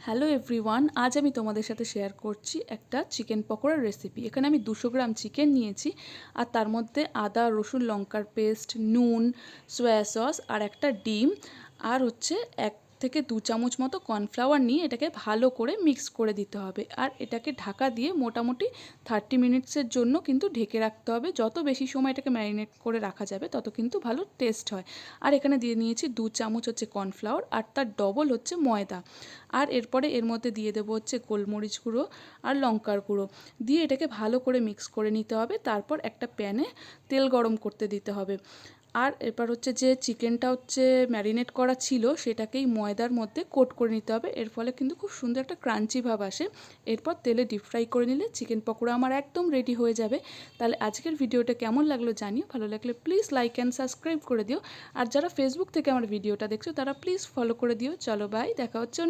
Hello everyone, আজ আমি তোমাদের সাথে শেয়ার করছি একটা চিকেন পকোড়ার রেসিপি। এখানে আমি 200 গ্রাম চিকেন নিয়েছি আর তার মধ্যে আদা রসুন লঙ্কার পেস্ট, নুন, সয়া সস আর একটা ডিম আর হচ্ছে 1 থেকে 2 চামচ মতো কর্নফ্লাওয়ার নিয়ে এটাকে ভালো করে মিক্স করে দিতে হবে। আর এটাকে ঢাকা দিয়ে মোটামুটি 30 মিনিটসের জন্য কিন্তু ঢেকে রাখতে হবে। যত বেশি সময় এটাকে ম্যারিনেট করে রাখা যাবে তত কিন্তু ভালো টেস্ট হয়। আর এখানে দিয়ে নিয়েছি 2 চামচ হচ্ছে কর্নফ্লাওয়ার আর তার ডবল হচ্ছে ময়দা। আর এরপরে এর মধ্যে দিয়ে দেবো হচ্ছে গোলমরিচ গুঁড়ো আর লঙ্কার গুঁড়ো দিয়ে এটাকে ভালো করে মিক্স করে নিতে হবে। তারপর একটা প্যানে তেল গরম করতে দিতে হবে। আর এরপর হচ্ছে যে চিকেনটা হচ্ছে ম্যারিনেট করা ছিল সেটাকেই ময়দার মধ্যে কোট করে নিতে হবে। এর ফলে কিন্তু খুব সুন্দর একটা ক্রাঞ্চি ভাব আসে। এরপর তেলে ডিপ ফ্রাই করে নিলে চিকেন পকোড়া আমার একদম রেডি হয়ে যাবে। তাহলে আজকের ভিডিওটা কেমন লাগলো জানিও, ভালো লাগলে প্লিজ লাইক অ্যান্ড সাবস্ক্রাইব করে দিও। আর যারা ফেসবুক থেকে আমার ভিডিওটা দেখছো তারা প্লিজ ফলো করে দিও। চলো বাই, দেখা হচ্ছে